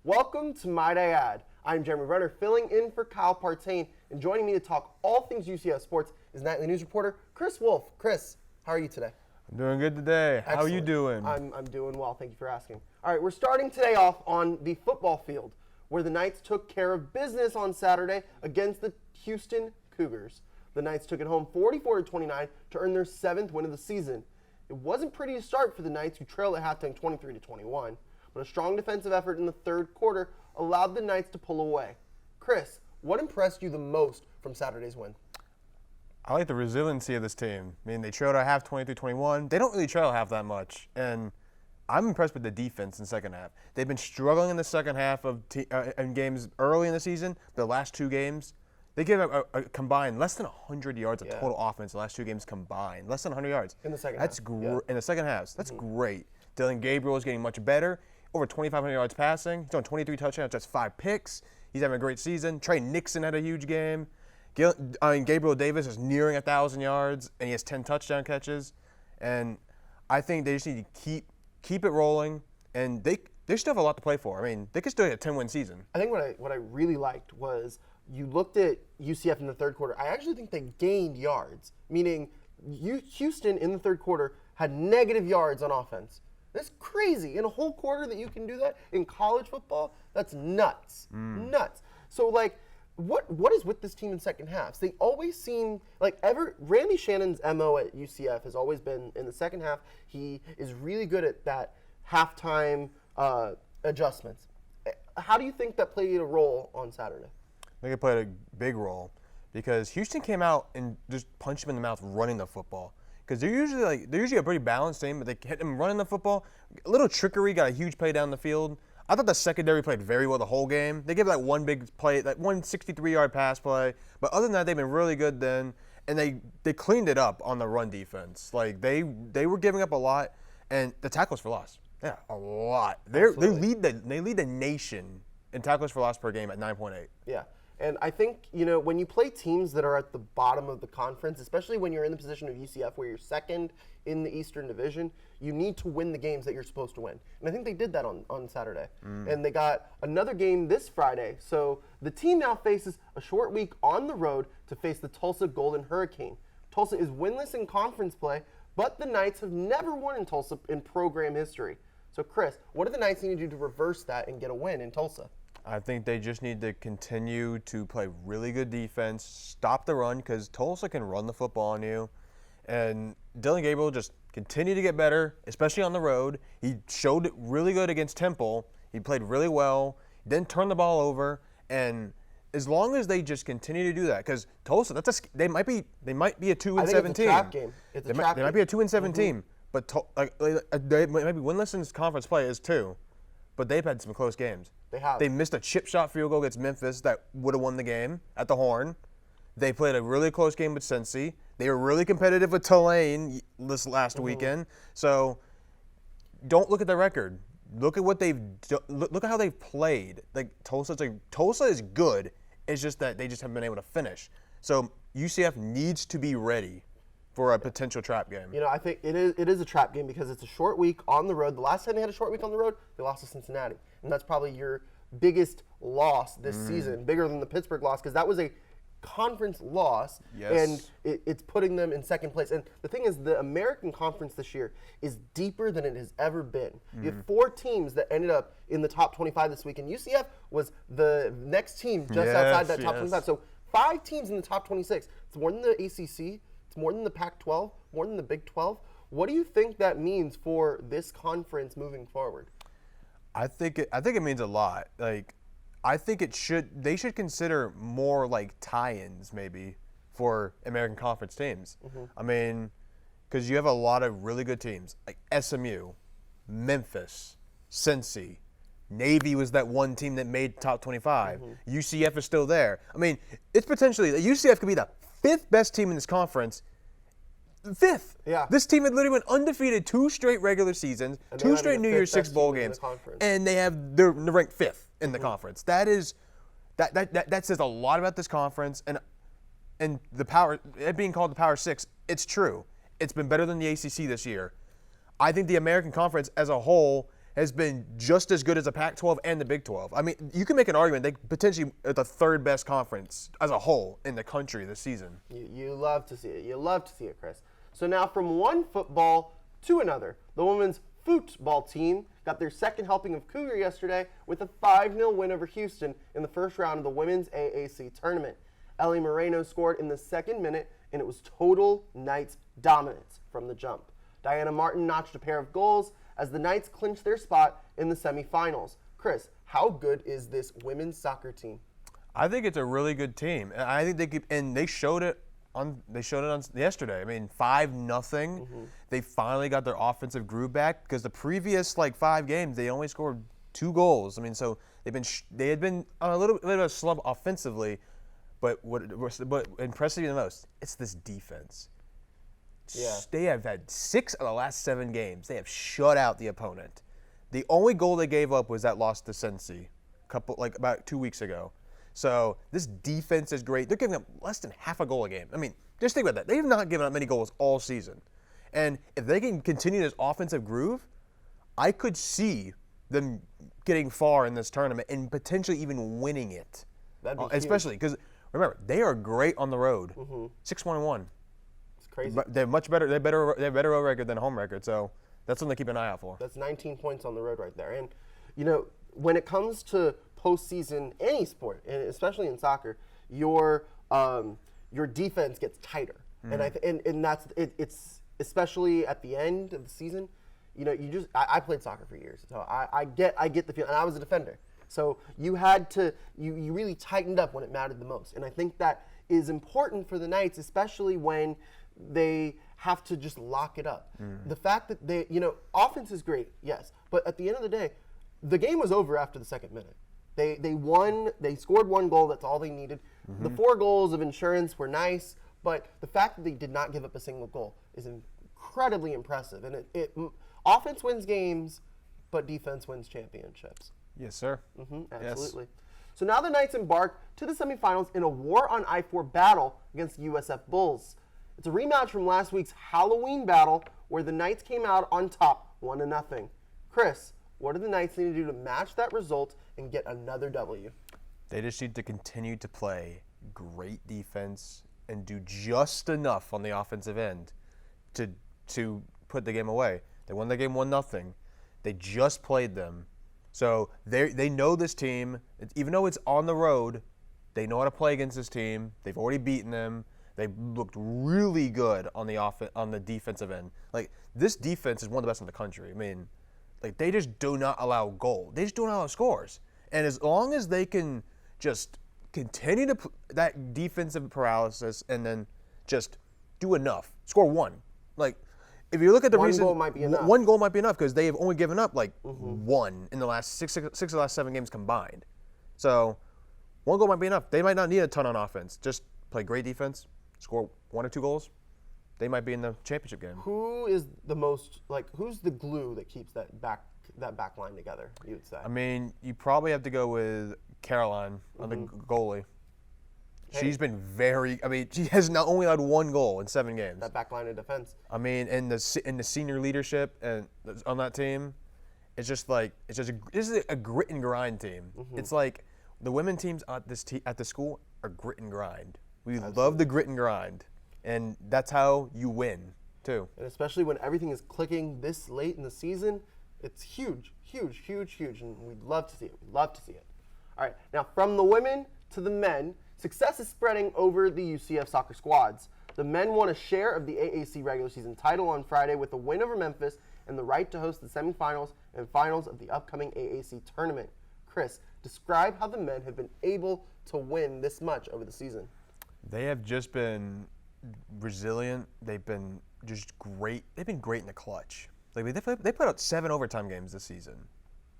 Welcome to Might I Add. I'm Jeremy Brener, filling in for Kyle Partain, and joining me to talk all things UCF sports is nightly news reporter Chris Wolf. Chris, how are you today? I'm doing good today. Excellent. How are you doing? I'm doing well. Thank you for asking. All right, we're starting today off on the football field, where the Knights took care of business on Saturday against the Houston Cougars. The Knights took it home 44-29 to earn their 7th win of the season. It wasn't pretty to start for the Knights, who trailed at halftime 23-21, but a strong defensive effort in the third quarter allowed the Knights to pull away. Chris, what impressed you the most from Saturday's win? I like the resiliency of this team. I mean, they trailed at half 23-21. They don't really trail half that much, and I'm impressed with the defense in the second half. They've been struggling in the second half of in games early in the season. The last two games, they gave up a combined less than 100 yards of total offense. The last two games combined, less than 100 yards. In the second half. In the second half. That's great. Dylan Gabriel is getting much better. Over 2,500 yards passing. He's on 23 touchdowns. That's 5 picks. He's having a great season. Trey Nixon had a huge game. Gabriel Davis is nearing 1,000 yards, and he has 10 touchdown catches. And I think they just need to keep it rolling, and they still have a lot to play for. I mean, they could still get a 10-win season. I think what I really liked was you looked at UCF in the third quarter. I actually think they gained yards, meaning Houston in the third quarter had negative yards on offense. That's crazy. In a whole quarter that you can do that in college football, that's nuts. Nuts. So, like, what is with this team in second halves? They always seem like Randy Shannon's MO at UCF has always been in the second half. He is really good at that halftime adjustments. How do you think that played a role on Saturday? I think it played a big role because Houston came out and just punched him in the mouth running the football. Because they're usually a pretty balanced team, but they hit him running the football. A little trickery, got a huge play down the field. I thought the secondary played very well the whole game. They gave that one big play, that one 63-yard pass play. But other than that, they've been really good then. And they cleaned it up on the run defense. Like, they were giving up a lot. And the tackles for loss, yeah, a lot. They lead the nation in tackles for loss per game at 9.8. Yeah. And I think, when you play teams that are at the bottom of the conference, especially when you're in the position of UCF where you're second in the Eastern Division, you need to win the games that you're supposed to win. And I think they did that on Saturday. And they got another game this Friday. So the team now faces a short week on the road to face the Tulsa Golden Hurricane. Tulsa is winless in conference play, but the Knights have never won in Tulsa in program history. So, Chris, what do the Knights need to do to reverse that and get a win in Tulsa? I think they just need to continue to play really good defense, stop the run, because Tulsa can run the football on you. And Dylan Gabriel just continue to get better, especially on the road. He showed really good against Temple. He played really well, didn't turn the ball over. And as long as they just continue to do that, because Tulsa, they might be a 2-7 team. Trap game. They might be a 2-7 team, but they might be winless in conference play as too. But they've had some close games. They have. They missed a chip shot field goal against Memphis that would have won the game at the Horn. They played a really close game with Cincy. They were really competitive with Tulane this last weekend. So don't look at the record. Look at what look at how they've played. Like Tulsa is good. It's just that they just haven't been able to finish. So UCF needs to be ready for a potential trap game. I think it is a trap game because it's a short week on the road. The last time they had a short week on the road, they lost to Cincinnati. And that's probably your biggest loss this season, bigger than the Pittsburgh loss, because that was a conference loss, and it's putting them in second place. And the thing is, the American Conference this year is deeper than it has ever been. You have 4 teams that ended up in the top 25 this week, and UCF was the next team just outside that top 25. So 5 teams in the top 26. It's more than the ACC. It's more than the Pac-12, more than the Big 12. What do you think that means for this conference moving forward? I think it means a lot. Like, I think they should consider more like tie-ins maybe for American Conference teams. I mean, because you have a lot of really good teams like SMU, Memphis, Cincy, Navy was that one team that made top 25. UCF is still there. I mean, it's potentially UCF could be the 5th best team in this conference. 5th. Yeah. This team had literally went undefeated 2 straight regular seasons, 2 straight New Year's Six bowl games, and they're ranked 5th in the conference. That says a lot about this conference, and the power, it being called the Power 6. It's true. It's been better than the ACC this year. I think the American Conference as a whole has been just as good as the Pac-12 and the Big 12. I mean, you can make an argument they potentially are the third best conference as a whole in the country this season. You love to see it. You love to see it, Chris. So now from one football to another, the women's football team got their second helping of Cougar yesterday with a 5-0 win over Houston in the first round of the women's AAC tournament. Ellie Moreno scored in the second minute, and it was total Knights dominance from the jump. Diana Martin notched a pair of goals as the Knights clinched their spot in the semifinals. Chris, how good is this women's soccer team? I think it's a really good team. I think they showed it on yesterday. I mean, 5-0. They finally got their offensive groove back because the previous 5 games they only scored 2 goals. I mean, so they had been on a little bit of a slump offensively, but what impressed me the most, it's this defense. Yeah. They have had 6 of the last 7 games. They have shut out the opponent. The only goal they gave up was that loss to Cincy, about 2 weeks ago. So this defense is great. They're giving up less than half a goal a game. I mean, just think about that. They have not given up many goals all season. And if they can continue this offensive groove, I could see them getting far in this tournament and potentially even winning it. That'd be especially because, remember, they are great on the road. 6-1-1. It's crazy. They're much better. They have better road record than home record. So that's something to keep an eye out for. That's 19 points on the road right there. And, when it comes to postseason, any sport, and especially in soccer, your defense gets tighter. And that's it's especially at the end of the season. I played soccer for years, so I get the feeling. And I was a defender, so you really tightened up when it mattered the most. And I think that is important for the Knights, especially when they have to just lock it up. The fact that they, offense is great, yes, but at the end of the day, the game was over after the second minute. They won. They scored 1 goal. That's all they needed. The 4 goals of insurance were nice, but the fact that they did not give up a single goal is incredibly impressive. And offense wins games, but defense wins championships. Yes, sir. Absolutely. Yes. So now the Knights embark to the semifinals in a war on I-4 battle against the USF Bulls. It's a rematch from last week's Halloween battle where the Knights came out on top 1-0. Chris, what do the Knights need to do to match that result and get another W? They just need to continue to play great defense and do just enough on the offensive end to put the game away. They won the game 1-0. They just played them. So they know this team. Even though it's on the road, they know how to play against this team. They've already beaten them. They looked really good on the defensive end. This defense is one of the best in the country. I mean, they just do not allow goal. They just don't allow scores. And as long as they can just continue to that defensive paralysis and then just do enough, score 1. If you look at the one recent, goal might be enough. 1 goal might be enough because they have only given up 1 in the last six of the last 7 games combined. So 1 goal might be enough. They might not need a ton on offense. Just play great defense, score 1 or 2 goals. They might be in the championship game. Who is the most who's the glue that keeps that back line together, you would say? I mean, you probably have to go with Caroline on the goalie. She's been she has not only allowed 1 goal in 7 games. That back line of defense. I mean, in the senior leadership and on that team, it's just this is a grit and grind team. It's like the women teams at the school are grit and grind. We love the grit and grind. And that's how you win, too. And especially when everything is clicking this late in the season, it's huge, huge, huge, huge. And we'd love to see it. We'd love to see it. All right, now from the women to the men, success is spreading over the UCF soccer squads. The men won a share of the AAC regular season title on Friday with a win over Memphis and the right to host the semifinals and finals of the upcoming AAC tournament. Chris, describe how the men have been able to win this much over the season. They have just been resilient. They've been just great. They've been great in the clutch. They put out 7 overtime games this season.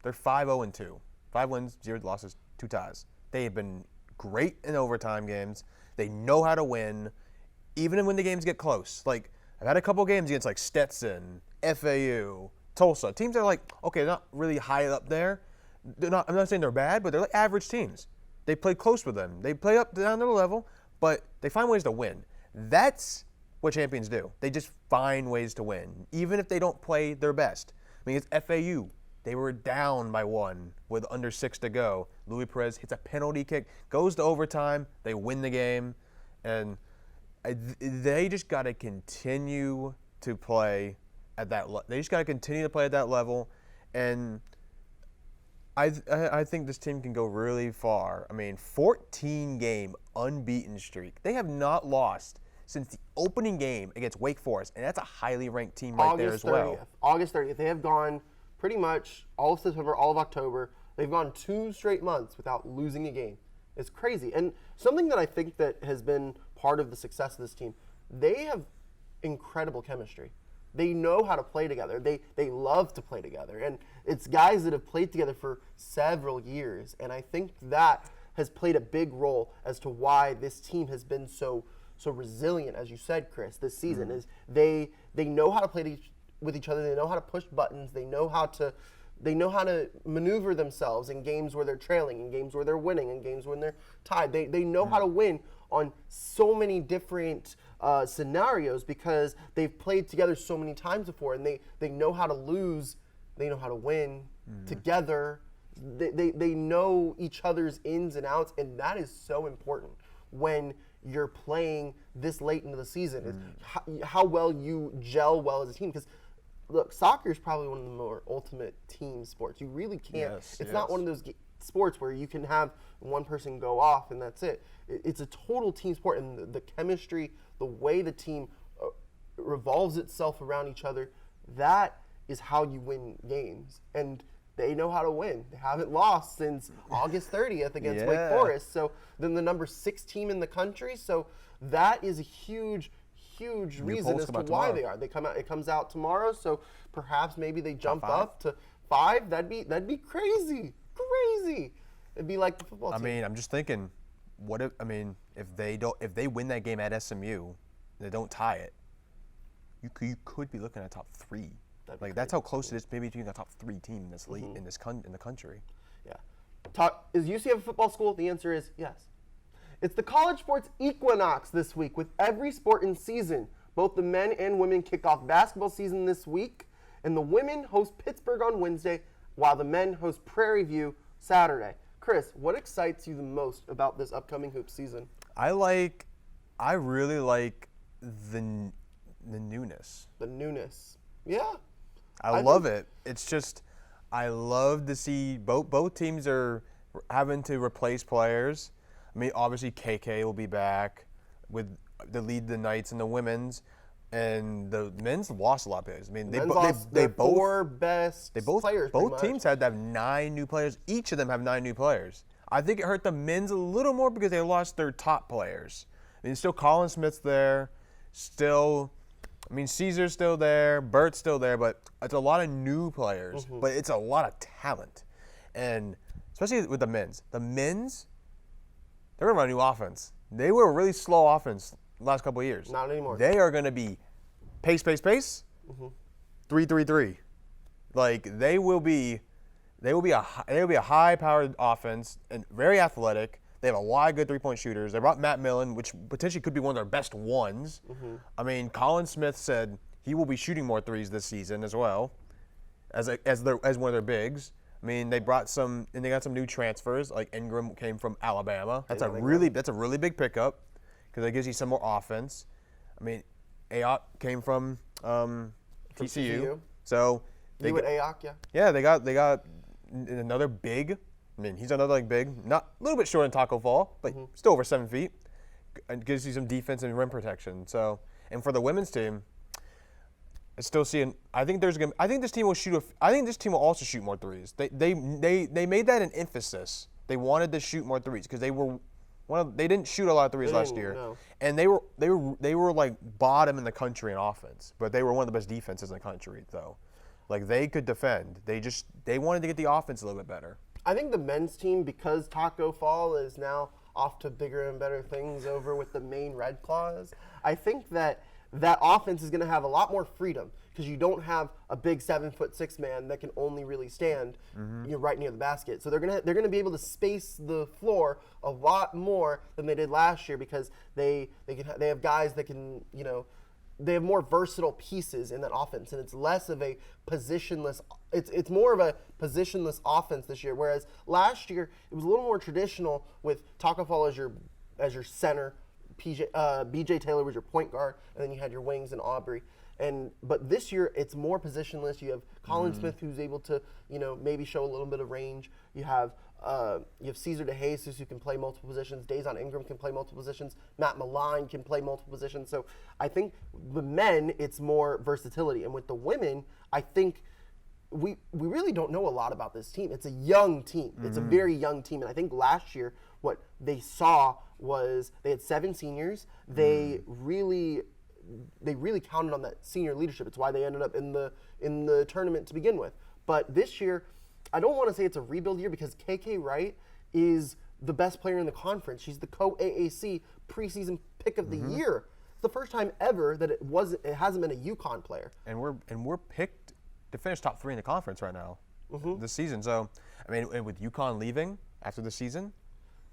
They're 5-0-2. 5 wins, 0 losses, 2 ties. They have been great in overtime games. They know how to win, even when the games get close. I've had a couple games against Stetson, FAU, Tulsa. Teams that are okay, not really high up there. I'm not saying they're bad, but they're average teams. They play close with them. They play up down their level, but they find ways to win. That's what champions do. They just find ways to win, even if they don't play their best. I mean, it's FAU. They were down by 1 with under 6 to go. Luis Perez hits a penalty kick, goes to overtime. They win the game, and they just got to continue to play at that. They just got to continue to play at that level, and I think this team can go really far. I mean, 14-game unbeaten streak. They have not lost since the opening game against Wake Forest, and that's a highly ranked team right there as well. August 30th. They have gone pretty much all of September, all of October. They've gone 2 straight months without losing a game. It's crazy. And something that I think that has been part of the success of this team, they have incredible chemistry. They know how to play together. They love to play together. And it's guys that have played together for several years. And I think that has played a big role as to why this team has been so resilient, as you said, Chris, this season. Is they know how to play with each other. They know how to push buttons. They know how to maneuver themselves in games where they're trailing, in games where they're winning, in games when they're tied. They know how to win on so many different scenarios because they've played together so many times before, and they know how to lose. They know how to win together. They know each other's ins and outs, and that is so important when you're playing this late into the season. Is how well you gel well as a team. Because look, soccer is probably one of the more ultimate team sports. You really can't. It's not one of those sports where you can have one person go off and that's it. It's a total team sport, and the chemistry, the way the team revolves itself around each other, that is how you win games. And they know how to win. They haven't lost since August 30th against Wake Forest. So then the number 6 team in the country. So that is a huge reason as to why they are. They come out. It comes out tomorrow. So perhaps maybe they jump up to 5. That'd be crazy. It'd be like the football team. I mean, I'm just thinking, if they win that game at SMU, they don't tie it. You could be looking at top 3. That's how close it is. Maybe being a top 3 team in this league in the country. Yeah. Is UCF a football school? The answer is yes. It's the college sports equinox this week with every sport in season. Both the men and women kick off basketball season this week, and the women host Pittsburgh on Wednesday, while the men host Prairie View Saturday. Chris, what excites you the most about this upcoming hoop season? I really like the newness. The newness. Yeah. I love it. It's just, I love to see both teams are having to replace players. I mean, obviously KK will be back with the lead the Knights and the women's, and the men's lost a lot of players. I mean, they both 4 best players. Both teams had to have 9 new players. Each of them have 9 new players. I think it hurt the men's a little more because they lost their top players. I mean, still Colin Smith's there, Caesar's still there, Bert's still there, but it's a lot of new players, but it's a lot of talent. And especially with the men's. The men's, they're going to run a new offense. They were a really slow offense the last couple of years. Not anymore. They are going to be pace, 3-3-3. Like, they will be a high-powered offense and very athletic. They have a lot of good three-point shooters. They brought Matt Millen, which potentially could be one of their best ones. I mean, Colin Smith said he will be shooting more threes this season as well, as one of their bigs. I mean, they got some new transfers. Like Ingram came from Alabama. That's a really big pickup because that gives you some more offense. I mean, Ayotte came from TCU. So they got Ayotte, yeah. Yeah, they got another big. I mean, he's another big, not a little bit short in Taco Fall, but still over 7 feet. And gives you some defense and rim protection. So, and for the women's team, I still see. I think this team will shoot. I think this team will also shoot more threes. They made that an emphasis. They wanted to shoot more threes because they didn't shoot a lot of threes last year, no. And they were like bottom in the country in offense, but they were one of the best defenses in the country though. Like they could defend. They wanted to get the offense a little bit better. I think the men's team, because Taco Fall is now off to bigger and better things over with the Maine Red Claws, I think that offense is going to have a lot more freedom because you don't have a big 7'6" man that can only really stand right near the basket. So they're gonna be able to space the floor a lot more than they did last year because they have guys that can they have more versatile pieces in that offense, and it's less of a positionless. It's more of a positionless offense this year. Whereas last year it was a little more traditional with Takafal as your center, BJ Taylor was your point guard, and then you had your wings and Aubrey. But this year it's more positionless. You have Colin Smith, who's able to maybe show a little bit of range. You have Cesar DeJesus, who can play multiple positions. Dazon Ingram can play multiple positions. Matt Malign can play multiple positions. So I think the men, it's more versatility. And with the women, I think we really don't know a lot about this team. It's a young team. It's a very young team. And I think last year what they saw was they had 7 seniors. They really counted on that senior leadership. It's why they ended up in the tournament to begin with. But this year, I don't want to say it's a rebuild year because KK Wright is the best player in the conference. She's the co-AAC preseason pick of the year. It's the first time ever that it hasn't been a UConn player. And we're picked to finish top 3 in the conference right now this season. So I mean, with UConn leaving after the season,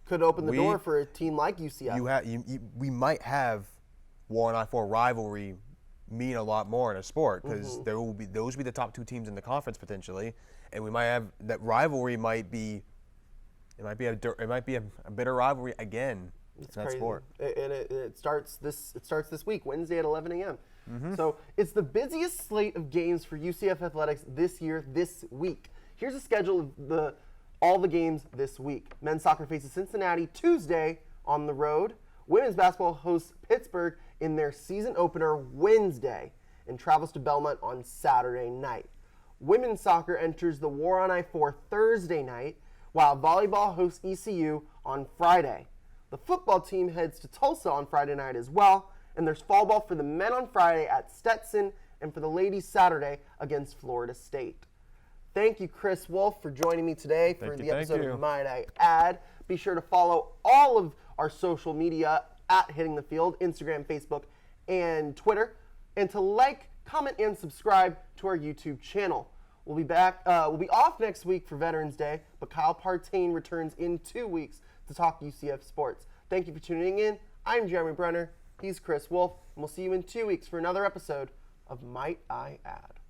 could open the door for a team like UCF. We might have War I-4 rivalry mean a lot more in a sport because those will be the top 2 teams in the conference potentially, and we might have that rivalry. It might be a bitter rivalry again. It's in that crazy. Sport. It starts this week, Wednesday at 11 a.m. So it's the busiest slate of games for UCF athletics this year, this week. Here's a schedule of all the games this week. Men's soccer faces Cincinnati Tuesday on the road. Women's basketball hosts Pittsburgh in their season opener Wednesday and travels to Belmont on Saturday night. Women's soccer enters the War on I-4 Thursday night, while volleyball hosts ECU on Friday. The football team heads to Tulsa on Friday night as well, and there's fall ball for the men on Friday at Stetson and for the ladies Saturday against Florida State. Thank you, Chris Wolf, for joining me today for the episode of Might I Add. Be sure to follow all of our social media at Hitting the Field, Instagram, Facebook, and Twitter, and to like, comment, and subscribe to our YouTube channel. We'll be back. We'll be off next week for Veterans Day, but Kyle Partain returns in 2 weeks to talk UCF sports. Thank you for tuning in. I'm Jeremy Brener. He's Chris Wolf, and we'll see you in 2 weeks for another episode of Might I Add.